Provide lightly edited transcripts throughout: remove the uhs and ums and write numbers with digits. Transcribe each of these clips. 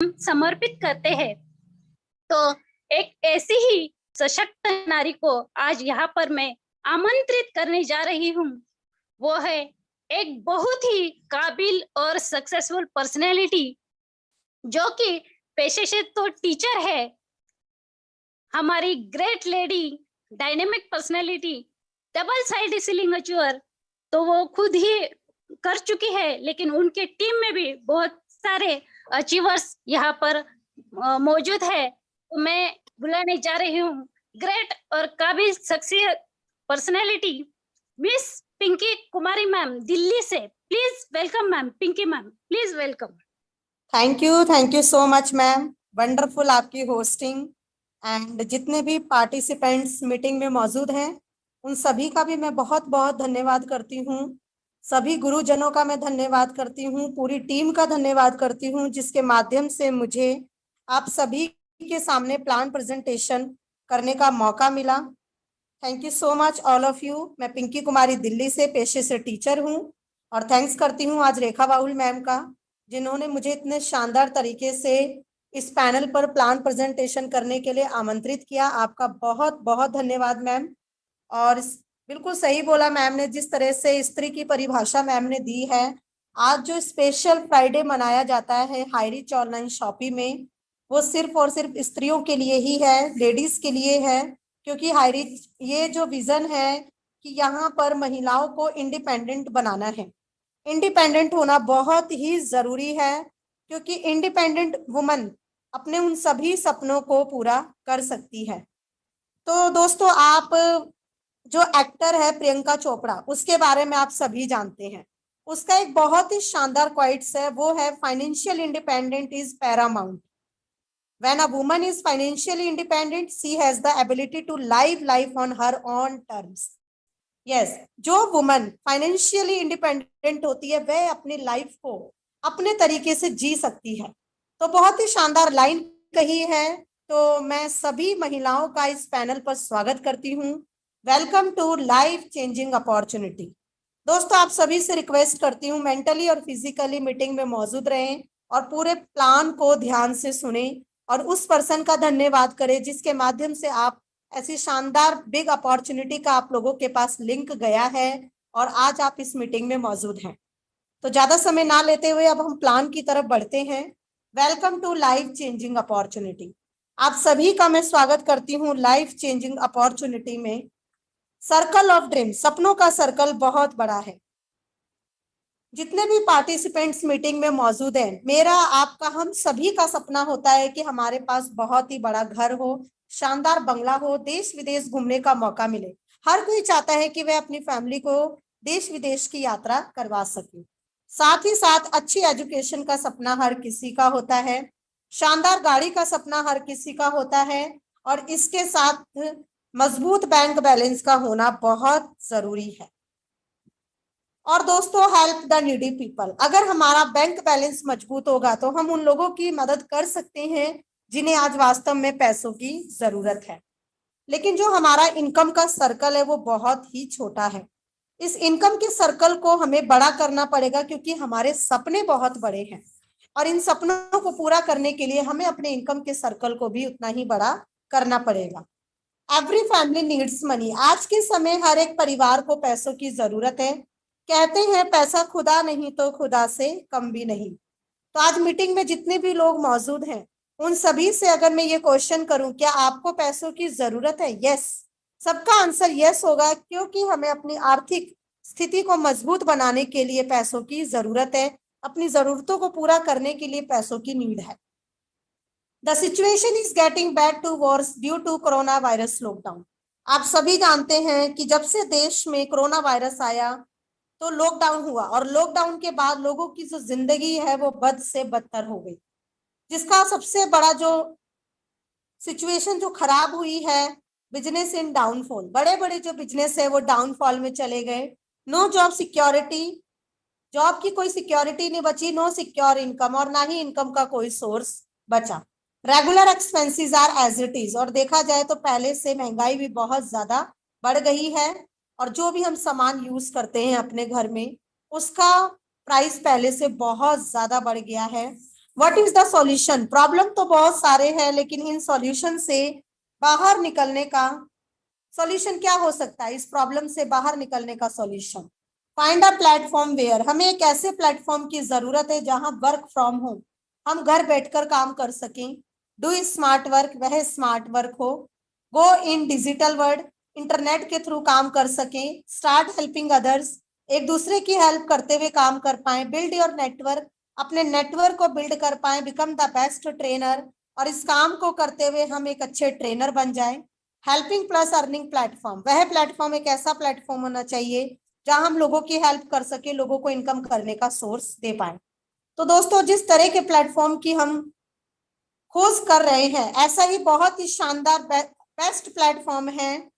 समर्पित करते हैं। तो एक ऐसी ही सशक्त नारी को आज यहाँ पर मैं आमंत्रित करने जा रही हूँ। वो है एक बहुत ही काबिल और सक्सेसफुल पर्सनैलिटी, जो कि पेशे से तो टीचर है। हमारी great lady, dynamic personality, double side ceiling achiever तो वो खुद ही कर चुकी है, लेकिन उनके टीम में भी बहुत सारे अचीवर्स यहाँ पर मौजूद है। तो मैं बुलाने जा रही हूँ ग्रेट और काबिल शख्सियत personality miss Pinky Kumari ma'am, Delhi से। Please welcome ma'am, Pinky ma'am, please welcome. Thank you so much ma'am, wonderful आपकी होस्टिंग। एंड जितने भी पार्टिसिपेंट्स मीटिंग में मौजूद हैं उन सभी का भी मैं बहुत बहुत धन्यवाद करती हूँ। सभी गुरुजनों का मैं धन्यवाद करती हूँ, पूरी टीम का धन्यवाद करती हूँ, जिसके माध्यम से मुझे आप सभी के सामने प्लान प्रेजेंटेशन करने का मौका मिला। Thank you so much all of you. मैं पिंकी कुमारी दिल्ली से पेशे से टीचर हूँ और थैंक्स करती हूँ आज रेखा बाहुल मैम का, जिन्होंने मुझे इतने शानदार तरीके से इस पैनल पर प्लान प्रेजेंटेशन करने के लिए आमंत्रित किया। आपका बहुत बहुत धन्यवाद मैम। और बिल्कुल सही बोला मैम ने, जिस तरह से स्त्री की परिभाषा मैम ने दी है। आज जो स्पेशल फ्राइडे मनाया जाता है हाई रिच ऑनलाइन शॉपिंग में, वो सिर्फ और सिर्फ स्त्रियों के लिए ही है, लेडीज के लिए है। क्योंकि हाई रिच ये जो विजन है कि यहाँ पर महिलाओं को इंडिपेंडेंट बनाना है। इंडिपेंडेंट होना बहुत ही जरूरी है, क्योंकि इंडिपेंडेंट वुमन अपने उन सभी सपनों को पूरा कर सकती है। तो दोस्तों, आप जो एक्टर है प्रियंका चोपड़ा, उसके बारे में आप सभी जानते हैं। उसका एक बहुत ही शानदार क्वाइट्स है, वो है financial independent is Paramount. When a woman is financially independent, she has the ability to live life on her own terms. Yes, जो वुमन फाइनेंशियली इंडिपेंडेंट होती है वह अपनी लाइफ को अपने तरीके से जी सकती है। तो बहुत ही शानदार लाइन कही है। तो मैं सभी महिलाओं का इस पैनल पर स्वागत करती हूँ। Welcome to life changing opportunity. दोस्तों, आप सभी से रिक्वेस्ट करती हूँ मेंटली और फिजिकली मीटिंग में मौजूद रहें और पूरे प्लान को ध्यान से सुने और उस पर्सन का धन्यवाद करें जिसके माध्यम से आप ऐसी शानदार बिग अपॉर्चुनिटी का आप लोगों के पास लिंक गया है और आज आप इस मीटिंग में मौजूद हैं। तो ज्यादा समय ना लेते हुए अब हम प्लान की तरफ बढ़ते हैं। Welcome to life changing opportunity. आप सभी का मैं स्वागत करती हूँ लाइफ चेंजिंग अपॉर्चुनिटी में। सर्कल ऑफ ड्रीम, सपनों का सर्कल बहुत बड़ा है। जितने भी पार्टिसिपेंट्स मीटिंग में मौजूद हैं, मेरा आपका हम सभी का सपना होता है कि हमारे पास बहुत ही बड़ा घर हो, शानदार बंगला हो, देश विदेश घूमने का मौका मिले। हर कोई चाहता है कि वह अपनी फैमिली को देश विदेश की यात्रा करवा सके। साथ ही साथ अच्छी एजुकेशन का सपना हर किसी का होता है, शानदार गाड़ी का सपना हर किसी का होता है, और इसके साथ मजबूत बैंक बैलेंस का होना बहुत जरूरी है। और दोस्तों, हेल्प द नीडी पीपल, अगर हमारा बैंक बैलेंस मजबूत होगा तो हम उन लोगों की मदद कर सकते हैं जिन्हें आज वास्तव में पैसों की जरूरत है। लेकिन जो हमारा इनकम का सर्कल है वो बहुत ही छोटा है। इस इनकम के सर्कल को हमें बड़ा करना पड़ेगा, क्योंकि हमारे सपने बहुत बड़े हैं और इन सपनों को पूरा करने के लिए हमें अपने इनकम के सर्कल को भी उतना ही बड़ा करना पड़ेगा। एवरी फैमिली नीड्स मनी, आज के समय हर एक परिवार को पैसों की जरूरत है। कहते हैं पैसा खुदा नहीं तो खुदा से कम भी नहीं। तो आज मीटिंग में जितने भी लोग मौजूद हैं उन सभी से अगर मैं ये क्वेश्चन करूं, क्या आपको पैसों की जरूरत है? यस, सबका आंसर यस होगा, क्योंकि हमें अपनी आर्थिक स्थिति को मजबूत बनाने के लिए पैसों की जरूरत है, अपनी जरूरतों को पूरा करने के लिए पैसों की नीड है। The situation is getting bad to worse due to corona virus lockdown. आप सभी जानते हैं कि जब से देश में कोरोना वायरस आया तो लॉकडाउन हुआ, और लॉकडाउन के बाद लोगों की जो जिंदगी है वो बद से बदतर हो गई, जिसका सबसे बड़ा जो सिचुएशन जो खराब हुई है, बिजनेस इन डाउनफॉल। बड़े बड़े जो बिजनेस है वो डाउनफॉल में चले गए। नो जॉब सिक्योरिटी, जॉब की कोई सिक्योरिटी नहीं बची, नो सिक्योर इनकम, और ना ही इनकम का कोई सोर्स बचा। Regular expenses are as it is, और देखा जाए तो पहले से महंगाई भी बहुत ज्यादा बढ़ गई है, और जो भी हम सामान यूज करते हैं अपने घर में उसका प्राइस पहले से बहुत ज्यादा बढ़ गया है। What is the solution? Problem तो बहुत सारे हैं, लेकिन इन सॉल्यूशन से बाहर निकलने का सॉल्यूशन क्या हो सकता है? इस प्रॉब्लम से बाहर निकलने का solution, find a platform where, हमें एक ऐसे प्लेटफॉर्म की जरूरत है जहां वर्क फ्रॉम होम, हम घर बैठकर काम कर सकें। डू स्मार्ट वर्क, वह स्मार्ट वर्क हो। गो इन डिजिटल वर्ल्ड, इंटरनेट के थ्रू काम कर सकें। स्टार्ट हेल्पिंग अदर्स, एक दूसरे की हेल्प करते हुए काम कर पाए। बिल्ड योर नेटवर्क, अपने नेटवर्क को बिल्ड कर पाए। बिकम द बेस्ट ट्रेनर, और इस काम को करते हुए हम एक अच्छे ट्रेनर बन जाएं। हेल्पिंग प्लस अर्निंग प्लेटफॉर्म, वह प्लेटफॉर्म एक ऐसा प्लेटफॉर्म होना चाहिए जहां हम लोगों की हेल्प कर सके, लोगों को इनकम करने का सोर्स दे पाए। तो दोस्तों, जिस तरह के प्लेटफॉर्म की हम खोज कर रहे हैं, ऐसा ही बहुत ही शानदार बेस्ट प्लेटफॉर्म है।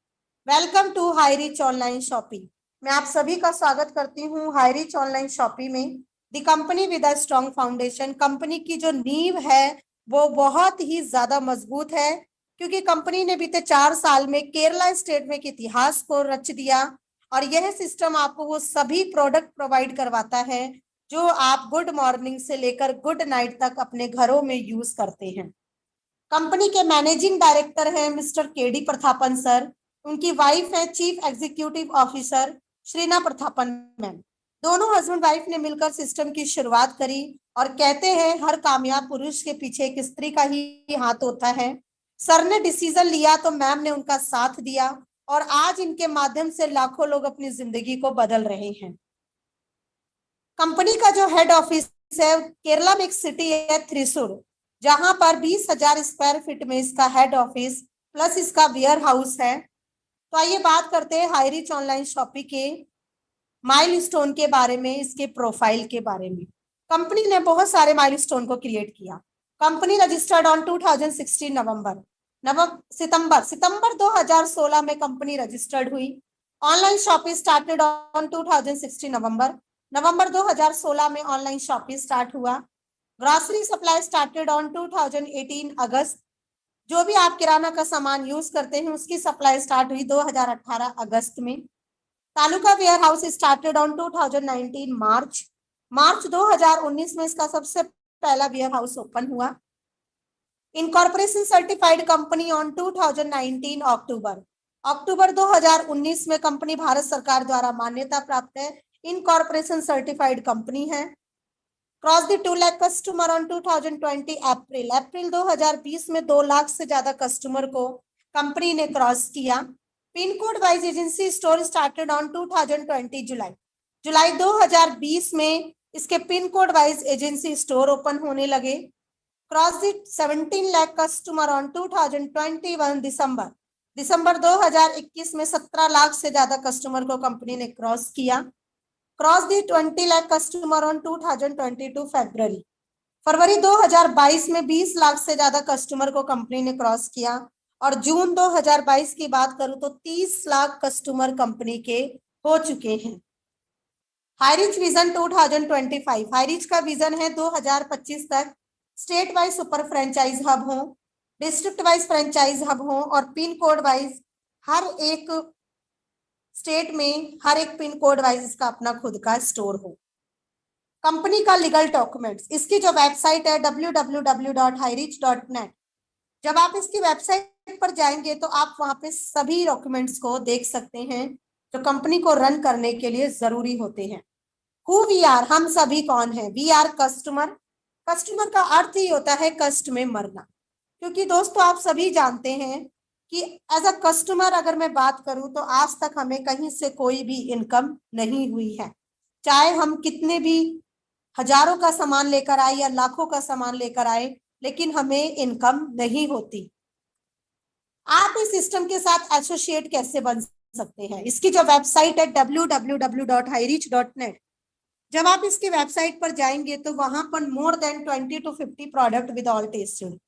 Welcome to Highrich online shopping. मैं आप सभी का स्वागत करती हूँ हाईरिच ऑनलाइन शॉपिंग में। The company with a strong foundation, company की जो नींव है वो बहुत ही ज्यादा मजबूत है, क्योंकि कंपनी ने बीते 4 साल में केरला स्टेट में एक इतिहास को रच दिया। और यह सिस्टम आपको वो सभी प्रोडक्ट प्रोवाइड करवाता है जो आप गुड मॉर्निंग से लेकर गुड नाइट तक अपने घरों में यूज करते हैं। कंपनी के मैनेजिंग डायरेक्टर हैं मिस्टर केडी प्रथापन सर, उनकी वाइफ है chief executive officer Shrina Prathapan ma'am. दोनों हस्बैंड वाइफ ने मिलकर सिस्टम की शुरुआत करी, और कहते हैं हर कामयाब पुरुष के पीछे एक स्त्री का ही हाथ होता है। सर ने डिसीजन लिया तो मैम ने उनका साथ दिया, और आज इनके माध्यम से लाखों लोग अपनी जिंदगी को बदल रहे हैं। कंपनी का जो हेड ऑफिस है केरला में एक सिटी है थ्रिसुर, जहां पर 20,000 स्क्वायर फीट में इसका हेड ऑफिस प्लस इसका वेयर हाउस है। तो आइए बात करते हैं हाईरिच ऑनलाइन शॉपिंग के माइलस्टोन के बारे में, इसके प्रोफाइल के बारे में। कंपनी ने बहुत सारे माइलस्टोन को क्रिएट किया। कंपनी रजिस्टर्ड ऑन 2016 सितंबर 2016 में कंपनी रजिस्टर्ड हुई। ऑनलाइन शॉपिंग स्टार्टेड ऑन 2016 नवंबर 2016 में ऑनलाइन शॉपिंग स्टार्ट हुआ। ग्रॉसरी सप्लाई स्टार्टेड ऑन 2018 अगस्त, जो भी आप किराना का सामान यूज करते हैं उसकी सप्लाई स्टार्ट हुई 2018 अगस्त में। Taluka warehouse started on 2019 March 2019 में इसका सबसे पहला वेयर हाउस ओपन हुआ। Incorporation certified company on 2019 October 2019 में कंपनी भारत सरकार द्वारा मान्यता प्राप्त है, इनकॉर्पोरेशन सर्टिफाइड कंपनी है। Cross the 2 lakh customer on 2020 April 2020 में 2 लाख से ज्यादा कस्टमर को कंपनी ने क्रॉस किया। Pin code wise agency store started on 2020 जुलाई 2020 में इसके pin code wise agency store open होने लगे। Cross the 17 lakh customer on 2021 दिसंबर 2021 में 17 लाख से ज्यादा कस्टमर को कंपनी ने क्रॉस किया। Cross the 20 lakh customer on 2022 फरवरी 2022 में 20 लाख से ज्यादा कस्टमर को कंपनी ने क्रॉस किया। और जून 2022 की बात करूं तो 30 लाख कस्टमर कंपनी के हो चुके हैं। हाईरिच विजन 2025, हाईरिच का विजन है 2025 तक state wise super franchise hub हो, डिस्ट्रिक्ट वाइज फ्रेंचाइज हब हो, और पिन कोड वाइज हर एक स्टेट में हर एक पिन कोड वाइज इसका अपना खुद का स्टोर हो। कंपनी का लीगल डॉक्यूमेंट्स, इसकी जो वेबसाइट है www.hirich.net, जब आप इसकी वेबसाइट पर जाएंगे तो आप वहां पे सभी डॉक्यूमेंट्स को देख सकते हैं जो कंपनी को रन करने के लिए जरूरी होते हैं। हु वी आर, हम सभी कौन है? We our customer. कस्टमर का अर्थ ही होता है कष्ट में मरना, क्योंकि दोस्तों आप सभी जानते हैं कि एज अ कस्टमर अगर मैं बात करूं तो आज तक हमें कहीं से कोई भी इनकम नहीं हुई है, चाहे हम कितने भी हजारों का सामान लेकर आए या लाखों का सामान लेकर आए, लेकिन हमें इनकम नहीं होती। आप इस सिस्टम के साथ एसोसिएट कैसे बन सकते हैं? इसकी जो वेबसाइट है www.hirich.net, जब आप इसकी वेबसाइट पर जाएंगे तो वहां पर more than 20 to 50 product with all tested,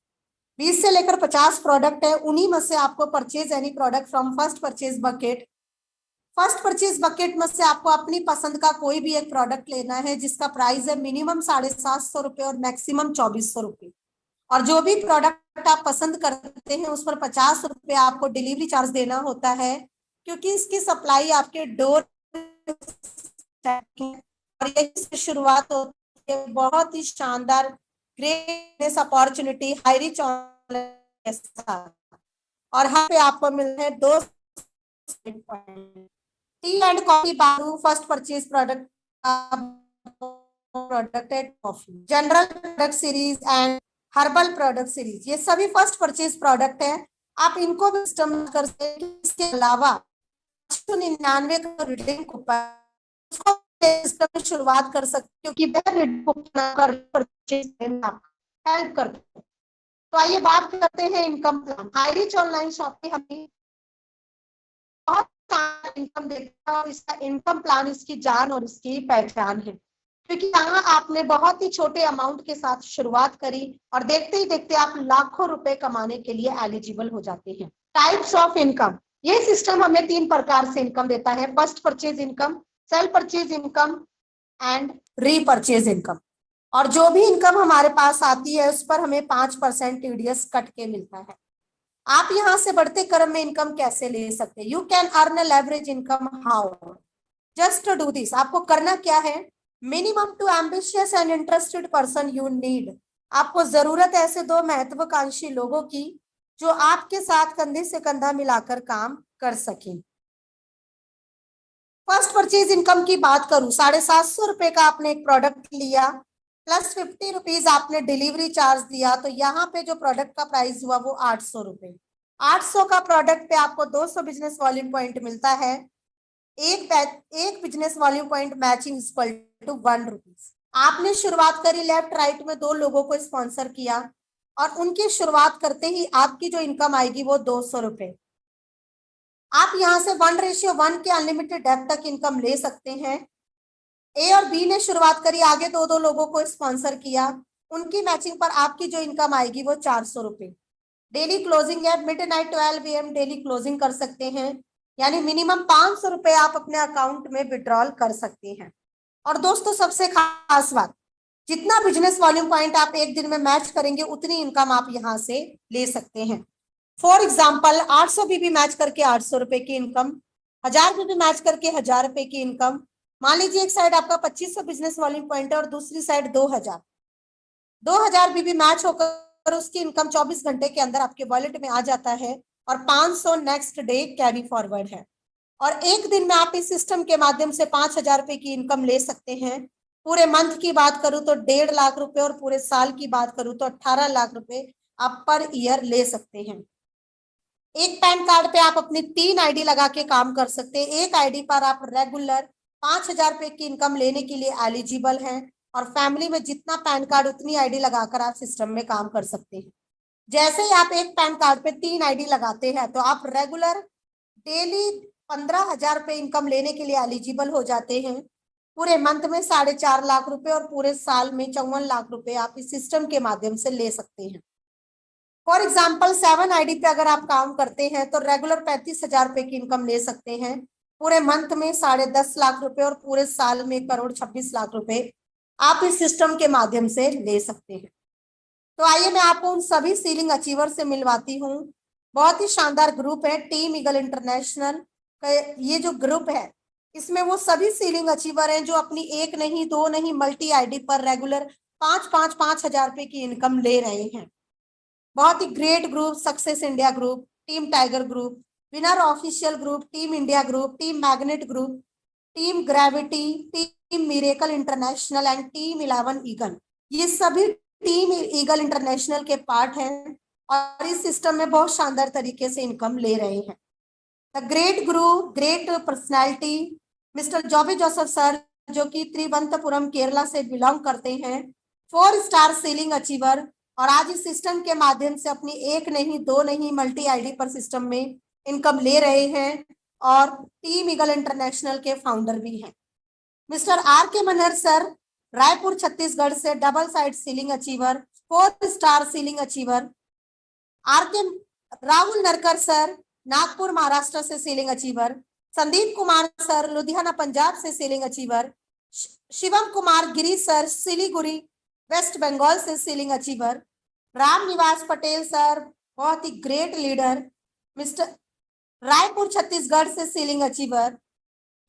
20 से लेकर 50 प्रोडक्ट है। उन्हीं में से आपको purchase any product from first purchase bucket में से आपको अपनी पसंद का कोई भी एक प्रोडक्ट लेना है, जिसका प्राइस है मिनिमम 750 रुपए और मैक्सिमम 2400 रुपए। और जो भी प्रोडक्ट आप पसंद करते हैं उस पर 50 रुपए आपको डिलीवरी चार्ज देना होता है, क्योंकि इसकी सप्लाई आपके डोर और यही से शुरुआत होती है बहुत ही शानदार ग्रेट अपॉर्चुनिटी, हाई रिच और यहाँ पे आपको मिल रहे हैं 2 टी एंड कॉफी बारू फर्स्ट परचेज प्रोडक्ट है coffee, general product series and herbal product series, ये सभी फर्स्ट परचेज प्रोडक्ट है। आप इनको भी सिस्टम कर सकते हैं। इसके अलावा 99 का रिडीम कूपन, उसको सिस्टम में शुरुआत कर सकते हैं क्योंकि वह रिडीम कूपन परचेज हेल्प करते हैं। तो आइए बात करते हैं income plan. High rich online shopping हमें बहुत इनकम देता है और इसका इनकम प्लान इसकी जान और इसकी पहचान है, क्योंकि यहाँ आपने बहुत ही छोटे अमाउंट के साथ शुरुआत करी और देखते ही देखते आप लाखों रुपए कमाने के लिए एलिजिबल हो जाते हैं। टाइप्स ऑफ इनकम, ये सिस्टम हमें 3 प्रकार से इनकम देता है, first purchase income, self purchase income and repurchase income. और जो भी इनकम हमारे पास आती है उस पर हमें 5% टीडीएस कट के मिलता है। आप यहां से बढ़ते क्रम में इनकम कैसे ले सकते हैं? You can earn a leverage income how? Just to do this, आपको करना क्या है? Minimum to ambitious and interested person you need, आपको जरूरत है ऐसे 2 महत्वाकांक्षी लोगों की जो आपके साथ कंधे से कंधा मिलाकर काम कर सकें। फर्स्ट परचेज इनकम की बात करूं, 750 रुपए का आपने एक प्रोडक्ट लिया प्लस 50 रुपीज आपने डिलीवरी चार्ज दिया, तो यहाँ पे जो प्रोडक्ट का प्राइस हुआ वो 800 रुपए। 800 का प्रोडक्ट पे आपको 200 बिजनेस वॉल्यूम पॉइंट मिलता है। एक business volume point matching equal to 1 rupees. आपने शुरुआत करी, लेफ्ट राइट में 2 लोगों को स्पॉन्सर किया और उनकी शुरुआत करते ही आपकी जो इनकम आएगी वो 200 रुपए। आप यहाँ से 1:1 के अनलिमिटेड डेप्थ तक इनकम ले सकते हैं। ए और बी ने शुरुआत करी, आगे 2 लोगों को स्पॉन्सर किया, उनकी मैचिंग पर आपकी जो इनकम आएगी वो 400 रुपए। डेली क्लोजिंग है, मिडनाइट 12 AM डेली क्लोजिंग कर सकते हैं, यानी मिनिमम 500 रुपए आप अपने अकाउंट में विड्रॉल कर सकते हैं। और दोस्तों सबसे खास बात, जितना बिजनेस वॉल्यूम पॉइंट आप एक दिन में मैच करेंगे उतनी इनकम आप यहाँ से ले सकते हैं। फॉर एग्जाम्पल 800 बीबी मैच करके 800 रुपए की इनकम, 1000 बीबी मैच करके 1000 रुपए की इनकम। मान लीजिए एक साइड आपका 2500 बिजनेस वॉल्यूम पॉइंट है और दूसरी साइड 2000 बीबी मैच होकर उसकी इनकम 24 घंटे के अंदर आपके वॉलेट में आ जाता है और 500 नेक्स्ट डे कैरी फॉरवर्ड है। और एक दिन में आप इस सिस्टम के माध्यम से 5000 रुपए की इनकम ले सकते हैं। पूरे मंथ की बात करूं तो 1.5 लाख रुपए और पूरे साल की बात करूं तो 18 लाख रुपए आप पर ईयर ले सकते हैं। एक पैन कार्ड पे आप अपनी 3 आईडी लगा के काम कर सकते हैं। एक आईडी पर आप रेगुलर 5000 रुपए की इनकम लेने के लिए एलिजिबल हैं और फैमिली में जितना पैन कार्ड उतनी आईडी लगाकर आप सिस्टम में काम कर सकते हैं। जैसे ही आप एक पैन कार्ड पे 3 आईडी लगाते हैं तो आप रेगुलर डेली 15,000 रुपए इनकम लेने के लिए एलिजिबल हो जाते हैं। पूरे मंथ में 4.5 लाख रुपए और पूरे साल में 54 लाख रुपए आप इस सिस्टम के माध्यम से ले सकते हैं। फॉर एग्जाम्पल 7 आईडी पे अगर आप काम करते हैं तो रेगुलर 35,000 रुपए की इनकम ले सकते हैं। पूरे मंथ में 10.5 लाख रुपए और पूरे साल में 1,26 लाख रुपए आप इस सिस्टम के माध्यम से ले सकते हैं। तो आइए मैं आपको उन सभी सीलिंग अचीवर से मिलवाती हूँ। बहुत ही शानदार ग्रुप है टीम ईगल इंटरनेशनल का। ये जो ग्रुप है इसमें वो सभी सीलिंग अचीवर हैं जो अपनी 1 नहीं 2 नहीं मल्टी आईडी पर रेगुलर 5,000 रुपए की इनकम ले रहे हैं। बहुत ही great group, success India group, team tiger group, winner official group, team India group, team magnet group, team gravity, team miracle international and team 11 eagle, ये सभी टीम ईगल इंटरनेशनल के पार्ट हैं और इस सिस्टम में बहुत शानदार तरीके से इनकम ले रहे हैं। The great group, great personality mister Jobi Joseph sir, जो कि त्रिवंतपुरम केरला से बिलोंग करते हैं, 4 स्टार सीलिंग अचीवर, और आज इस सिस्टम के माध्यम से अपनी 1 नहीं 2 नहीं मल्टी आईडी पर सिस्टम में इनकम ले रहे हैं और टीम ईगल इंटरनेशनल के फाउंडर भी हैं। मिस्टर आर के मनहर सर, रायपुर छत्तीसगढ़ से double side ceiling achiever, 4 star ceiling achiever. R K Rahul Narkar sir, Nagpur Maharashtra से ceiling achiever. Sandeep Kumar sir, Ludhiana Punjab से ceiling achiever. Shivam Kumar Giri sir, Siliguri West Bengal से ceiling achiever. Ram Niwas Patel sir, बहुत ही great leader, mister Raipur Chhattisgarh से ceiling achiever.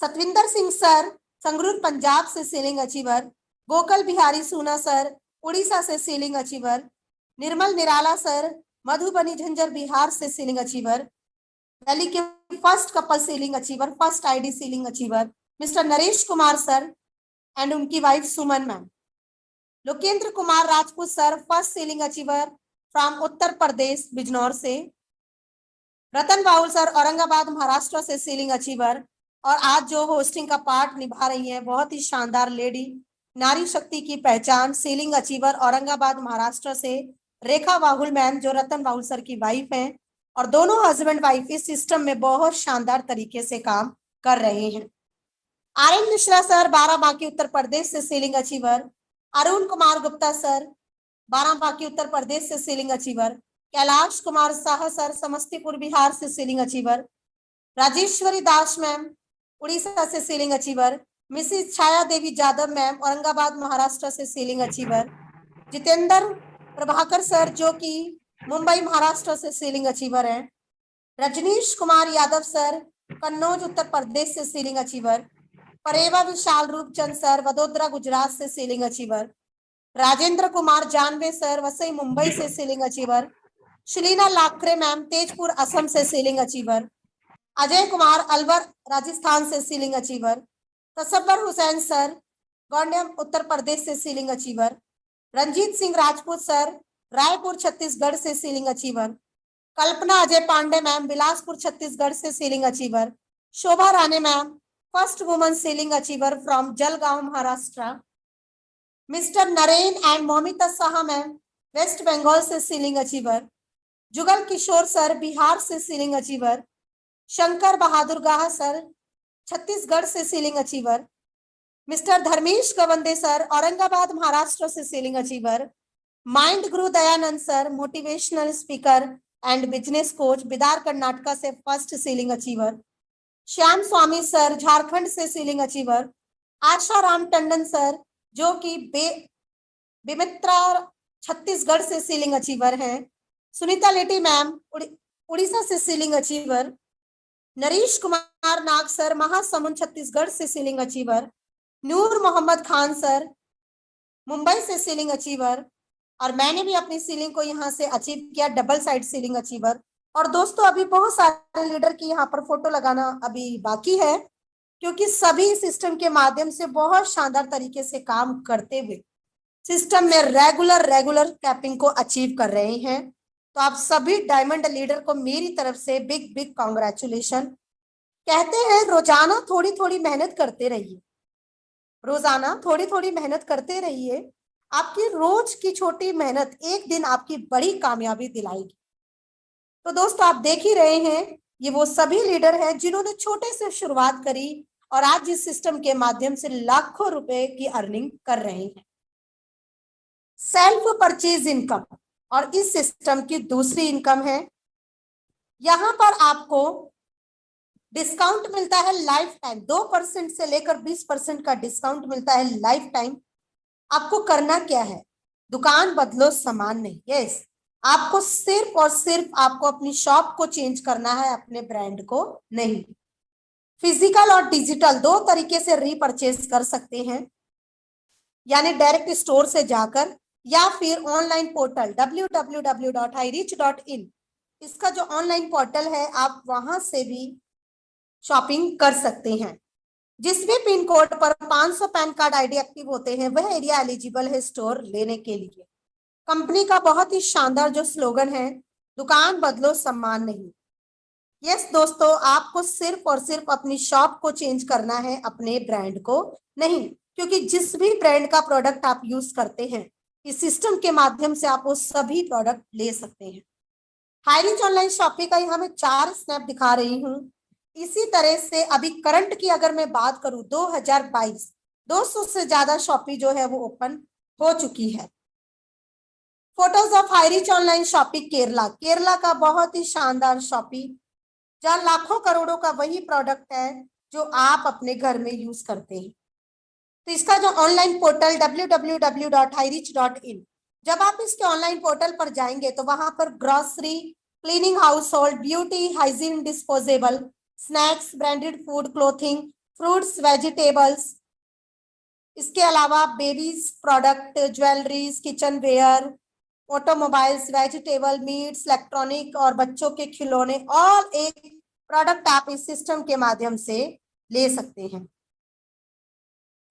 Satwinder Singh sir, Sangrur Punjab से ceiling achiever. Gokul Bihari Suna sir, Orissa से सीलिंग अचीवर, निर्मल Nirala sir Madhubani Jhanjhar Bihar से ceiling achiever, Delhi के first couple ceiling achiever, first ID ceiling achiever mister Naresh Kumar sir and उनकी wife Suman ma'am. Lokendra Kumar Rajput sir first ceiling achiever from Uttar Pradesh Bijnor से। Ratan Baul sir Aurangabad Maharashtra से ceiling achiever, और आज जो होस्टिंग का पार्ट निभा रही हैं बहुत ही शानदार लेडी, नारी शक्ति की पहचान, सीलिंग अचीवर औरंगाबाद महाराष्ट्र से रेखा बाहुल मैम, जो रतन बाहुल सर की वाइफ हैं, और दोनों हस्बैंड वाइफ इस सिस्टम में बहुत शानदार तरीके से काम कर रहे हैं। आर.एन. मिश्रा सर बाराबांकी उत्तर प्रदेश से ceiling achiever, Arun Kumar Gupta sir Barabanki Uttar Pradesh से ceiling achiever, Kailash Kumar Sah sir Samastipur Bihar से ceiling achiever, Rajeshwari Das ma'am Orissa से ceiling achiever, Mrs Chhaya Devi Yadav ma'am Aurangabad Maharashtra से ceiling achiever, Jitendra Prabhakar sir जो कि मुंबई महाराष्ट्र से सीलिंग अचीवर हैं, रजनीश कुमार यादव सर कन्नौज उत्तर प्रदेश से सीलिंग अचीवर, परेवा विशाल रूपचंद सर वडोदरा गुजरात से सीलिंग अचीवर, राजेंद्र कुमार जानवे सर वसई मुंबई से ceiling achiever, Shalina Lakre ma'am Tezpur Assam से सीलिंग अचीवर, अजय कुमार अलवर राजस्थान से ceiling achiever, Tasabbar Hussain sir Gondia Uttar Pradesh से ceiling achiever, Ranjeet Singh Rajput sir Raipur Chhattisgarh से ceiling achiever, Kalpana Ajay Pandey ma'am Bilaspur Chhattisgarh से ceiling achiever, Shobha Rane ma'am first woman ceiling achiever from Jalgaon Maharashtra, mister Naren and Momita Saha ma'am West Bengal से ceiling achiever, Jugal Kishore sir Bihar से ceiling achiever, Shankar Bahadur Gah sir Chhattisgarh से ceiling achiever, mister Dharmesh Gawande sir Aurangabad Maharashtra से ceiling achiever, mind guru Dayanand sir motivational speaker and business coach Bidar Karnataka से first ceiling achiever, Shyam Swami sir Jharkhand से ceiling achiever, Asha Ram Tandon sir जो कि बेमित्रा छत्तीसगढ़ से ceiling achiever हैं, सुनीता लेटी मैम उड़ीसा से सीलिंग अचीवर, नरेश कुमार नाग सर महासमुंद छत्तीसगढ़ से सीलिंग अचीवर, नूर मोहम्मद खान सर मुंबई से सीलिंग अचीवर, और मैंने भी अपनी सीलिंग को यहाँ से अचीव किया डबल साइड सीलिंग अचीवर। और दोस्तों अभी बहुत सारे लीडर की यहाँ पर फोटो लगाना अभी बाकी है, क्योंकि सभी सिस्टम के माध्यम से बहुत शानदार तरीके से काम करते हुए सिस्टम में रेगुलर कैपिंग को अचीव कर रहे हैं। तो आप सभी डायमंड लीडर को मेरी तरफ से बिग कॉन्ग्रेचुलेशन। कहते हैं रोजाना थोड़ी थोड़ी मेहनत करते रहिए, रोजाना थोड़ी थोड़ी मेहनत करते रहिए, आपकी रोज की छोटी मेहनत एक दिन आपकी बड़ी कामयाबी दिलाएगी। तो दोस्तों आप देख ही रहे हैं ये वो सभी लीडर हैं जिन्होंने छोटे से शुरुआत करी और आज इस सिस्टम के माध्यम से लाखों रुपए की अर्निंग कर रहे हैं। सेल्फ परचेज इनकम और इस सिस्टम की दूसरी इनकम है, यहां पर आपको डिस्काउंट मिलता है लाइफ टाइम, 2% से लेकर 20% का डिस्काउंट मिलता है लाइफ टाइम। आपको करना क्या है, दुकान बदलो सामान नहीं। यस, आपको सिर्फ और सिर्फ आपको अपनी शॉप को चेंज करना है, अपने ब्रांड को नहीं। फिजिकल और डिजिटल दो तरीके से रीपरचेज कर सकते हैं, यानी डायरेक्ट स्टोर से जाकर या फिर ऑनलाइन पोर्टल www.hireach.in, इसका जो ऑनलाइन पोर्टल है आप वहां से भी शॉपिंग कर सकते हैं। जिस भी पिन कोड पर 500 पैन कार्ड आईडी एक्टिव होते हैं वह एरिया एलिजिबल है स्टोर लेने के लिए। कंपनी का बहुत ही शानदार जो स्लोगन है, दुकान बदलो सम्मान नहीं। यस दोस्तों, आपको सिर्फ और सिर्फ अपनी शॉप को चेंज करना है, अपने ब्रांड को नहीं, क्योंकि जिस भी ब्रांड का प्रोडक्ट आप यूज करते हैं इस सिस्टम के माध्यम से आप वो सभी प्रोडक्ट ले सकते हैं। हाईरीच ऑनलाइन शॉपिंग का यहाँ मैं 4 स्नैप दिखा रही हूँ। इसी तरह से अभी करंट की अगर मैं बात करूं 2022 200 से ज्यादा शॉपिंग जो है वो ओपन हो चुकी है। Photos of HiRich online shopping Kerala का बहुत ही शानदार शॉपिंग, जहां लाखों करोड़ों का वही प्रोडक्ट है जो आप अपने घर में यूज करते हैं। तो इसका जो ऑनलाइन पोर्टल www.hireach.in, जब आप इसके ऑनलाइन पोर्टल पर जाएंगे तो वहां पर grocery, cleaning, household, beauty, hygiene, disposable, snacks, branded food, clothing, fruits, vegetables, इसके अलावा babies product, jewelleries, kitchenware, automobiles, vegetable, meats, electronic और बच्चों के खिलौने, ऑल एक प्रोडक्ट आप इस सिस्टम के माध्यम से ले सकते हैं।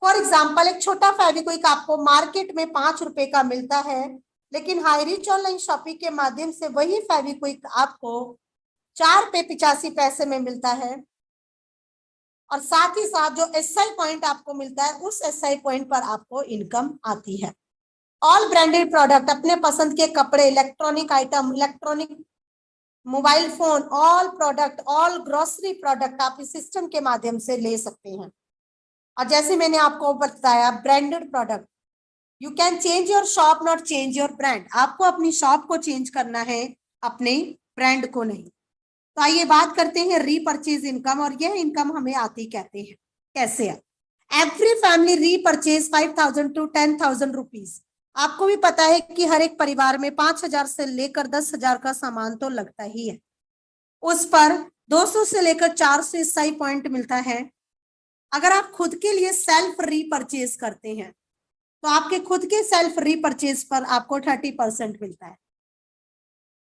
फॉर एग्जाम्पल, एक छोटा फेविक्विक आपको मार्केट में 5 रुपए का मिलता है, लेकिन हाईरीच ऑनलाइन शॉपिंग के माध्यम से वही फेविक्विक आपको 4 रुपए 85 पैसे में मिलता है। और साथ ही साथ जो SI पॉइंट आपको मिलता है, उस SI पॉइंट पर आपको इनकम आती है। ऑल ब्रांडेड प्रोडक्ट, अपने पसंद के कपड़े, electronic item, electronic mobile phone, all product, all grocery product आप इस सिस्टम के माध्यम से ले सकते हैं। और जैसे मैंने आपको बताया, branded product, you can change your shop, not change your brand. आपको अपनी शॉप को चेंज करना है, अपने ब्रांड को नहीं। तो आइए बात करते हैं रीपरचेज इनकम, और यह इनकम हमें आती कहते हैं कैसे है। Every family repurchase 5,000 to 10,000 rupees. आपको भी पता है कि हर एक परिवार में 5,000 से लेकर 10,000 का सामान तो लगता ही है। उस पर 200 से लेकर 400 SI पॉइंट मिलता है। अगर आप खुद के लिए सेल्फ रीपरचेज करते हैं तो आपके खुद के सेल्फ रीपरचेज पर आपको 30% मिलता है।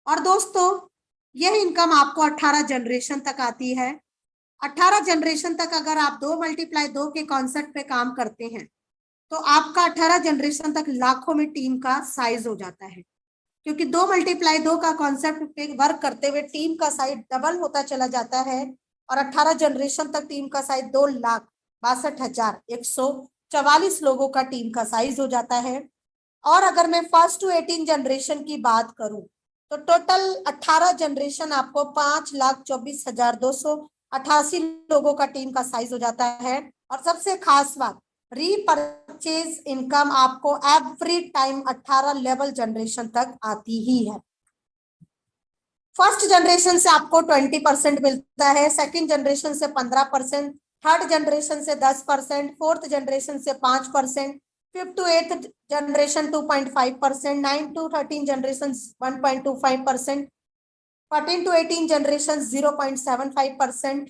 और दोस्तों, यह इनकम आपको 18 जनरेशन तक आती है। 18 जनरेशन तक अगर आप 2 × 2 के कॉन्सेप्ट पे काम करते हैं तो आपका 18 जनरेशन तक लाखों में टीम का साइज हो जाता है, क्योंकि 2 × 2 का कॉन्सेप्ट पे वर्क करते हुए टीम का साइज डबल होता चला जाता है। और 18 जनरेशन तक टीम का साइज 2,62,144 लोगों का टीम का साइज हो जाता है। और अगर मैं फर्स्ट टू 18 जनरेशन की बात करूं तो टोटल 18 जनरेशन आपको 5,24,288 लोगों का टीम का साइज हो जाता है। और सबसे खास बात, रीपरचेज इनकम आपको एवरी टाइम 18 लेवल जनरेशन तक आती ही है। फर्स्ट जनरेशन से आपको 20% मिलता है, सेकंड जनरेशन से 15%, थर्ड जनरेशन से 10%, फोर्थ जनरेशन से 5%, 5th to 8th generation 2.5%, 9th to 13 generation 1.25%, 14 to 18 generation 0.75%।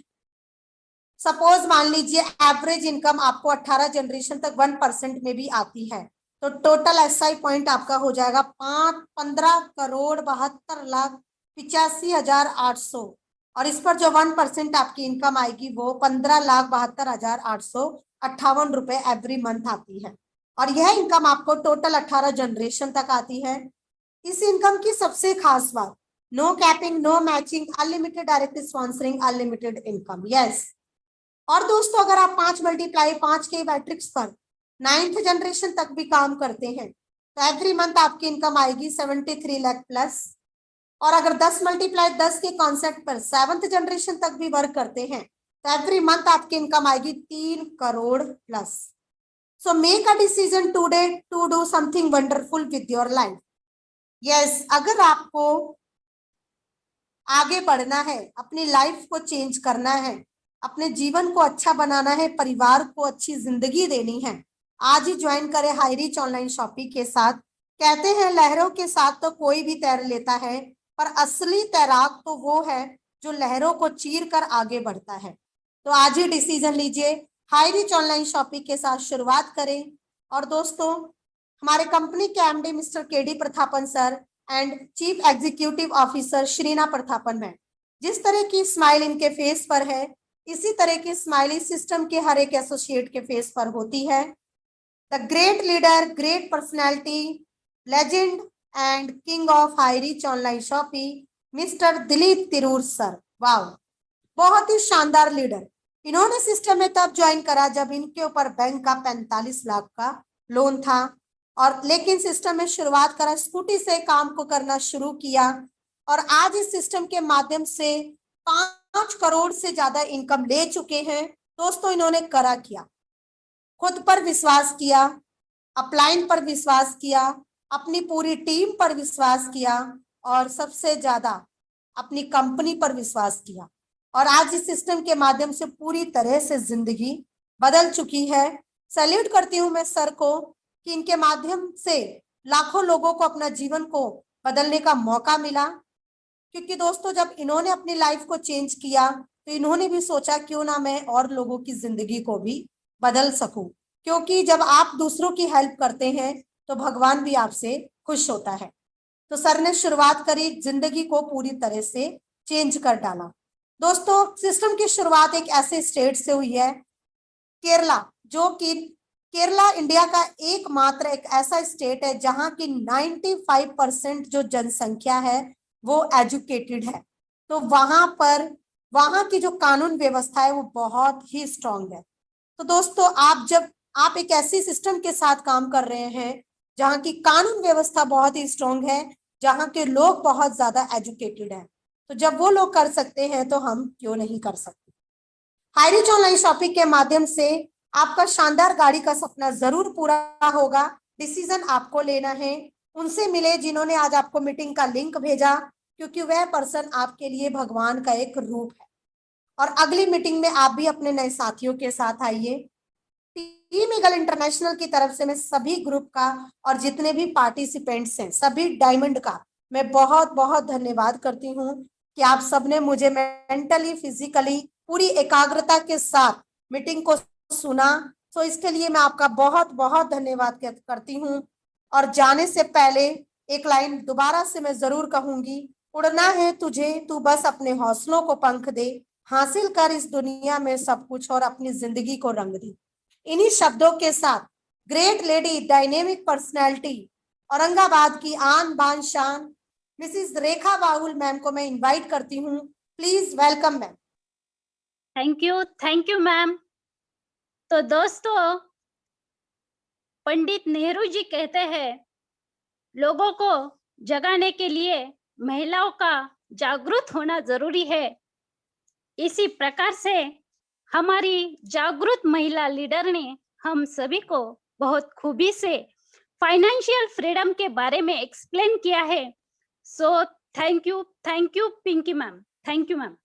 Suppose मान लीजिए एवरेज इनकम आपको 18 जनरेशन तक 1% में भी आती है, तो टोटल SI पॉइंट आपका हो जाएगा 15,72,85,800। और इस पर जो 1% आपकी इनकम आएगी वो 15,72,858 रुपए एवरी मंथ आती है। और यह इनकम आपको टोटल 18 जनरेशन तक आती है। इस इनकम की सबसे खास बात, no capping, no matching, unlimited direct sponsoring, unlimited income. Yes. और दोस्तों, अगर आप 5 × 5 के मैट्रिक्स पर 9th जनरेशन तक भी काम करते हैं तो एवरी मंथ आपकी इनकम आएगी 73 लाख प्लस। और अगर 10 × 10 के कॉन्सेप्ट पर 7th जनरेशन तक भी वर्क करते हैं तो एवरी मंथ आपकी इनकम आएगी 3 crore plus. So make a decision today to do something wonderful with your life. Yes, अगर आपको आगे बढ़ना है, अपनी लाइफ को चेंज करना है, अपने जीवन को अच्छा बनाना है, परिवार को अच्छी जिंदगी देनी है, आज ही ज्वाइन करें हाईरीच ऑनलाइन शॉपिंग के साथ। कहते हैं लहरों के साथ तो कोई भी तैर लेता है, पर असली तैराक तो वो है जो लहरों को चीर कर आगे बढ़ता है। तो आज ही डिसीजन लीजिए, हाईरीच ऑनलाइन शॉपिंग के साथ शुरुआत करें। और दोस्तों, हमारे कंपनी के MD mister KD Prathapan sir and chief executive officer Shrina Prathapan ma'am, जिस तरह की स्माइल इनके फेस पर है, इसी तरह की स्माइली सिस्टम के हर एक एसोसिएट के फेस पर होती है। The great leader, great personality, legend and king of HiRich online shopping, mister Dileep Tirur sir. Wow, बहुत ही शानदार लीडर। इन्होंने सिस्टम में तब ज्वाइन करा जब इनके ऊपर बैंक का 45 लाख का लोन था, और लेकिन सिस्टम में शुरुआत करा, स्कूटी से काम को करना शुरू किया, और आज इस सिस्टम के माध्यम से 5 करोड़ से ज्यादा इनकम ले चुके हैं। दोस्तों, इन्होंने करा किया, खुद पर विश्वास किया, अपलाइन पर विश्वास किया, अपनी पूरी टीम पर विश्वास किया, और सबसे ज्यादा अपनी कंपनी पर विश्वास किया। और आज इस सिस्टम के माध्यम से पूरी तरह से जिंदगी बदल चुकी है। सैल्यूट करती हूँ मैं सर को कि इनके माध्यम से लाखों लोगों को अपना जीवन को बदलने का मौका मिला। क्योंकि दोस्तों, जब इन्होंने अपनी लाइफ को चेंज किया तो इन्होंने भी सोचा क्यों ना मैं और लोगों की जिंदगी को भी बदल सकूं, क्योंकि जब आप दूसरों की हेल्प करते हैं तो भगवान भी आपसे खुश होता है। तो सर ने शुरुआत करी, जिंदगी को पूरी तरह से चेंज कर डाला। दोस्तों, सिस्टम की शुरुआत एक ऐसे स्टेट से हुई है, केरला, जो कि केरला इंडिया का एकमात्र एक ऐसा स्टेट है जहां की 95% जो जनसंख्या है वो एजुकेटेड है। तो वहां की जो कानून व्यवस्था है वो बहुत ही स्ट्रांग है। तो दोस्तों, आप एक ऐसी सिस्टम के साथ काम कर रहे हैं जहां की कानून व्यवस्था बहुत ही स्ट्रांग है, जहां के लोग बहुत ज्यादा एजुकेटेड हैं, तो जब वो लोग कर सकते हैं तो हम क्यों नहीं कर सकते। हाईरिच ऑनलाइन शॉपिंग के माध्यम से आपका शानदार गाड़ी का सपना जरूर पूरा होगा। डिसीजन आपको लेना है। उनसे मिले जिन्होंने आज आपको मीटिंग का लिंक भेजा, क्योंकि वह पर्सन आपके लिए भगवान का एक रूप है। और अगली मीटिंग में आप भी अपने नए साथियों के साथ आइए। टीम ईगल इंटरनेशनल की तरफ से मैं सभी ग्रुप का और जितने भी पार्टिसिपेंट्स हैं, सभी डायमंड का मैं बहुत बहुत धन्यवाद करती हूँ कि आप सबने मुझे मेंटली, फिजिकली पूरी एकाग्रता के साथ मीटिंग को सुना। तो इसके लिए मैं आपका बहुत बहुत धन्यवाद करती हूँ। और जाने से पहले एक लाइन दोबारा से मैं जरूर कहूंगी, उड़ना है तुझे, तू बस अपने हौसलों को पंख दे, हासिल कर इस दुनिया में सब कुछ और अपनी जिंदगी को रंग दे। इन्हीं शब्दों के साथ great lady, dynamic personality, Aurangabad की आन बान शान मिसिस रेखा बाउल मैम को मैं इनवाइट करती हूँ। Please welcome ma'am. Thank you ma'am. तो दोस्तों, पंडित नेहरू जी कहते हैं, लोगों को जगाने के लिए महिलाओं का जागरूक होना जरूरी है। इसी प्रकार से हमारी जागरूक महिला लीडर ने हम सभी को बहुत खूबी से फाइनेंशियल फ्रीडम के बारे में एक्सप्लेन किया है। So thank you Pinky ma'am, thank you ma'am.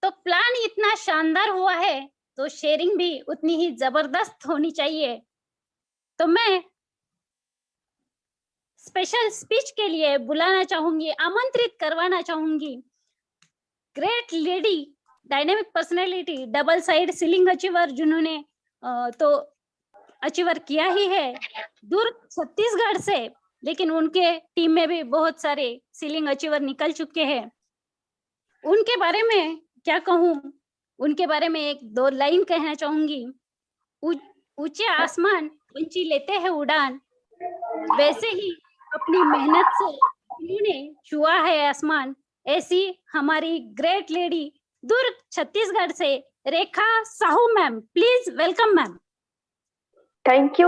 तो प्लान इतना शानदार हुआ है तो शेयरिंग भी उतनी ही जबरदस्त होनी चाहिए। तो मैं स्पेशल स्पीच के लिए बुलाना चाहूंगी, आमंत्रित करवाना चाहूंगी great lady, dynamic personality, double side ceiling achiever, जिन्होंने तो अचीवर किया ही है दुर्ग छत्तीसगढ़ से, लेकिन उनके टीम में भी बहुत सारे सीलिंग अचीवर निकल चुके हैं। उनके बारे में क्या कहूँ, उनके बारे में एक दो लाइन कहना चाहूंगी। ऊंचे आसमान पंछी लेते हैं उड़ान, वैसे ही अपनी मेहनत से उन्होंने छुआ है आसमान। ऐसी हमारी ग्रेट लेडी दुर्ग छत्तीसगढ़ से Rekha Sahu ma'am, please welcome ma'am. Thank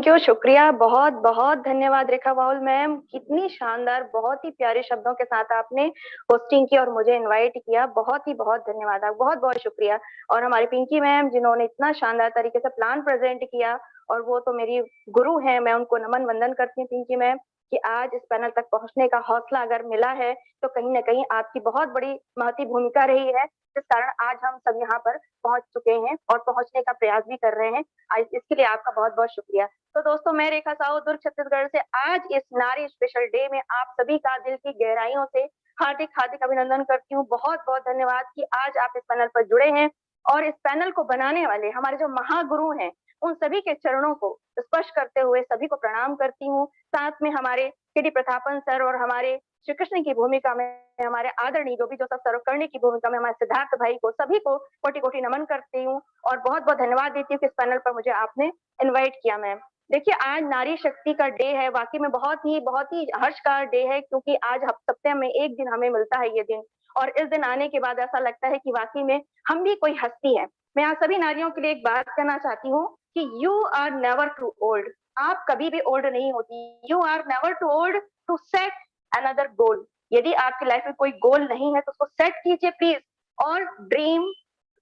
you, शुक्रिया, बहुत बहुत धन्यवाद रेखा बाउल मैम। कितनी शानदार, बहुत ही प्यारे शब्दों के साथ आपने होस्टिंग की और मुझे इनवाइट किया। बहुत ही बहुत धन्यवाद, आप बहुत बहुत शुक्रिया। और हमारी पिंकी मैम, जिन्होंने इतना शानदार तरीके से प्लान प्रेजेंट किया, और वो तो मेरी गुरु हैं, मैं उनको नमन वंदन करती हूँ पिंकी मैम, कि आज इस पैनल तक पहुंचने का हौसला अगर मिला है तो कहीं ना कहीं आपकी बहुत बड़ी महती भूमिका रही है, जिस कारण आज हम सब यहाँ पर पहुंच चुके हैं और पहुंचने का प्रयास भी कर रहे हैं। आज इसके लिए आपका बहुत बहुत शुक्रिया। तो दोस्तों, मैं रेखा साहू दुर्ग छत्तीसगढ़ से आज इस नारी स्पेशल डे में आप सभी का दिल की गहराइयों से हार्दिक हार्दिक अभिनंदन करती हूँ। बहुत बहुत धन्यवाद कि आज आप इस पैनल पर जुड़े हैं। और इस पैनल को बनाने वाले हमारे जो महागुरु हैं, उन सभी के चरणों को स्पर्श करते हुए सभी को प्रणाम करती हूँ। साथ में हमारे केडी प्रतापन सर और हमारे श्री कृष्ण की भूमिका में हमारे आदरणीय जो सब सर्वकर्णी की भूमिका में हमारे सिद्धार्थ भाई को, सभी को कोटि कोटि नमन करती हूँ और बहुत बहुत धन्यवाद देती हूँ कि इस पैनल पर मुझे आपने इनवाइट किया। मैम देखिए, आज नारी शक्ति का डे है, वाकई में बहुत ही हर्ष का डे है, क्योंकि आज सप्ताह में एक दिन हमें मिलता है ये दिन, और इस दिन आने के बाद ऐसा लगता है कि वाकई में हम भी कोई हस्ती है। मैं आज सभी नारियों के लिए एक बात कहना चाहती हूँ कि you are never too old. आप कभी भी ओल्ड नहीं होती। You are never too old to set another goal. यदि आपकी लाइफ में कोई गोल नहीं है तो उसको सेट कीजिए प्लीज, और ड्रीम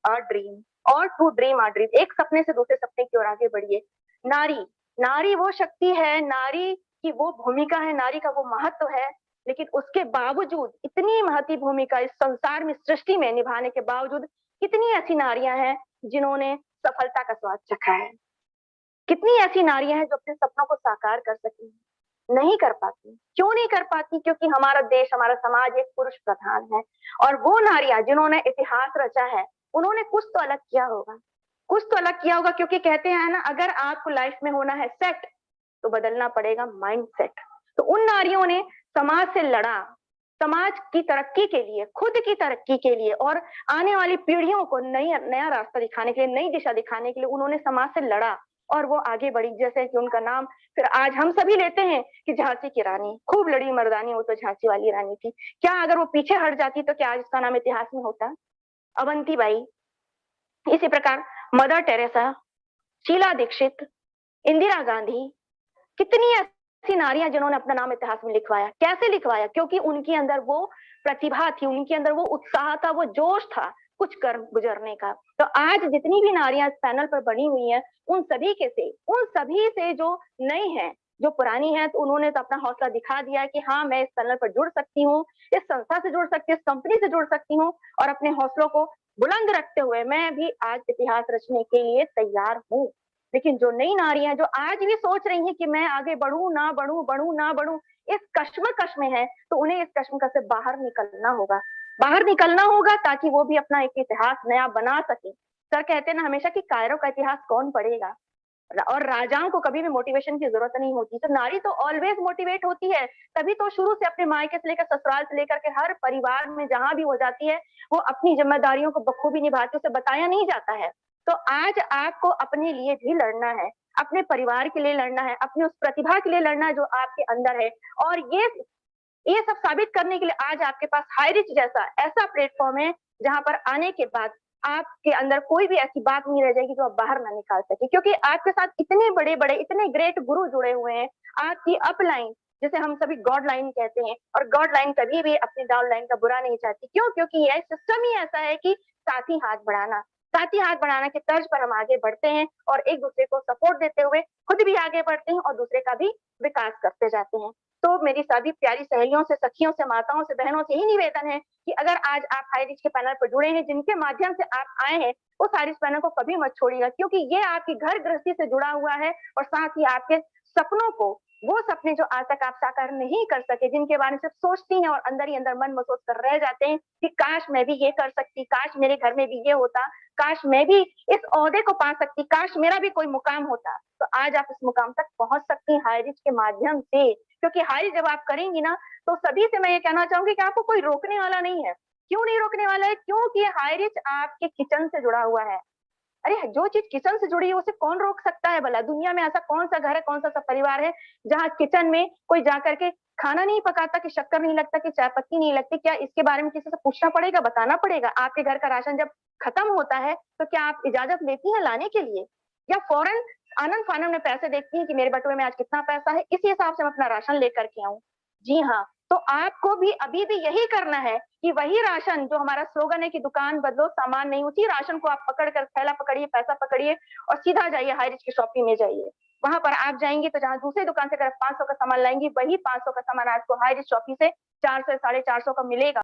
आर ड्रीम, और टू ड्रीम आर ड्रीम। एक सपने से दूसरे सपने की ओर आगे बढ़िए। नारी वो शक्ति है, नारी की वो भूमिका है, नारी का वो महत्व है, लेकिन उसके बावजूद इतनी महती भूमिका इस संसार में, सृष्टि में निभाने के बावजूद कितनी ऐसी नारियां हैं जिन्होंने सफलता का स्वाद चखा है। कितनी ऐसी नारियां हैं जो अपने सपनों को साकार कर सकी, नहीं कर पाती। क्यों नहीं कर पाती? क्योंकि हमारा देश, हमारा समाज एक पुरुष प्रधान है। और वो नारियां जिन्होंने इतिहास रचा है, उन्होंने कुछ तो अलग किया होगा, कुछ तो अलग किया होगा, क्योंकि कहते हैं ना, अगर आपको लाइफ में होना है सेट तो बदलना पड़ेगा माइंड सेट। तो उन नारियों ने समाज से लड़ा, समाज की तरक्की के लिए, खुद की तरक्की के लिए और आने वाली पीढ़ियों को नया रास्ता दिखाने के लिए, नई दिशा दिखाने के लिए उन्होंने समाज से लड़ा और वो आगे बढ़ी। जैसे कि उनका नाम फिर आज हम सभी लेते हैं कि झांसी की रानी, खूब लड़ी मर्दानी, वो तो झांसी वाली रानी थी। क्या अगर वो पीछे हट जाती तो क्या आज उसका नाम इतिहास में होता? अवंती बाई, इसी प्रकार मदर टेरेसा, शीला दीक्षित, इंदिरा गांधी, कितनी ऐसी नारियां जिन्होंने अपना नाम इतिहास में लिखवाया। कैसे लिखवाया? क्योंकि उनके अंदर वो प्रतिभा थी, उनके अंदर वो उत्साह था, वो जोश था कुछ कर गुजरने का। तो आज जितनी भी नारियां इस पैनल पर बनी हुई हैं, उन सभी से जो नई हैं, जो पुरानी हैं, तो उन्होंने तो अपना हौसला दिखा दिया है कि हाँ, मैं इस पैनल पर जुड़ सकती हूँ, इस संस्था से जुड़ सकती हूँ, इस कंपनी से जुड़ सकती हूँ और अपने हौसलों को बुलंद रखते हुए मैं भी आज इतिहास रचने के लिए तैयार हूँ। लेकिन जो नई नारियां जो आज भी सोच रही हैं कि मैं आगे बढ़ूं ना बढ़ूं, बढ़ूं ना बढ़ूं, इस कश्मकश में है, तो उन्हें इस कश्मकश से बाहर निकलना होगा, बाहर निकलना होगा ताकि वो भी अपना एक इतिहास नया बना सके। सर कहते हैं ना हमेशा कि कायरो का इतिहास कौन पढ़ेगा, और राजाओं को कभी भी मोटिवेशन की जरूरत नहीं होती। तो नारी तो ऑलवेज मोटिवेट होती है, तभी तो शुरू से अपने मायके से लेकर ससुराल से लेकर के हर परिवार में जहां भी हो जाती है, वो अपनी जिम्मेदारियों को बखूबी निभाती है, उसे बताया नहीं जाता है। तो आज आपको अपने लिए भी लड़ना है, अपने परिवार के लिए लड़ना है, अपनी उस प्रतिभा के लिए लड़ना है जो आपके अंदर है। और ये सब साबित करने के लिए आज आपके पास हाई रिच जैसा ऐसा प्लेटफॉर्म है जहां पर आने के बाद आपके अंदर कोई भी ऐसी बात नहीं रह जाएगी जो आप बाहर ना निकाल सके, क्योंकि आपके साथ इतने बड़े बड़े, इतने ग्रेट गुरु जुड़े हुए हैं। आपकी अपलाइन, जिसे हम सभी गॉड लाइन कहते हैं, और गॉड लाइन कभी भी अपनी डाउन लाइन का बुरा नहीं चाहती। क्यों? क्योंकि यह सिस्टम ही ऐसा है कि साथ ही हाथ बढ़ाना के तर्ज पर हम आगे बढ़ते हैं और एक दूसरे को सपोर्ट देते हुए खुद भी आगे बढ़ते हैं और दूसरे का भी विकास करते जाते हैं। तो मेरी सभी प्यारी सहेलियों से, सखियों से, माताओं से, बहनों से यही निवेदन है कि अगर आज आप हाई रिच के पैनल पर जुड़े हैं, जिनके माध्यम से आप आए हैं, उस हाई रिच पैनल को कभी मत छोड़िएगा, क्योंकि ये आपकी घर गृहस्थी से जुड़ा हुआ है और साथ ही आपके सपनों को, वो सपने जो आज तक आप साकार नहीं कर सके, जिनके बारे में सिर्फ सोचती हैं और अंदर ही अंदर मन महसूस कर रह जाते हैं कि काश मैं भी ये कर सकती, काश मेरे घर में भी ये होता, काश मैं भी इस ओहदे को पा सकती, काश मेरा भी कोई मुकाम होता। तो आज आप इस मुकाम तक पहुंच सकती हैं हाई रिच के माध्यम से, क्योंकि हाई रिच जब आप करेंगी ना, तो सभी से मैं ये कहना चाहूंगी कि आपको कोई रोकने वाला नहीं है। क्यों नहीं रोकने वाला है? क्योंकि हाई रिच आपके किचन से जुड़ा हुआ है। अरे जो चीज किचन से जुड़ी है उसे कौन रोक सकता है भला? दुनिया में ऐसा कौन सा घर है, कौन सा परिवार है जहाँ किचन में कोई जाकर के खाना नहीं पकाता, कि शक्कर नहीं लगता, कि चाय पत्ती नहीं लगती? क्या इसके बारे में किसी से पूछना पड़ेगा, बताना पड़ेगा? आपके घर का राशन जब खत्म होता है तो क्या आप इजाजत लेती हैं लाने के लिए, या फौरन आनंद फानन में पैसे देखती हैं कि मेरे बटुए में आज कितना पैसा है, इसी हिसाब से मैं अपना राशन लेकर के आऊं? जी हाँ, तो आपको भी अभी भी यही करना है कि वही राशन, जो हमारा स्लोगन है कि दुकान बदलो सामान नहीं, उसी राशन को आप पकड़ कर, थैला पकड़िए, पैसा पकड़िए और सीधा जाइए हाई रिच की शॉपिंग में जाइए। वहां पर आप जाएंगे तो जहां दूसरी दुकान से अगर 500 का सामान लाएंगी, वही 500 का सामान आपको हाई रिच शॉपिंग से 400 450 का मिलेगा।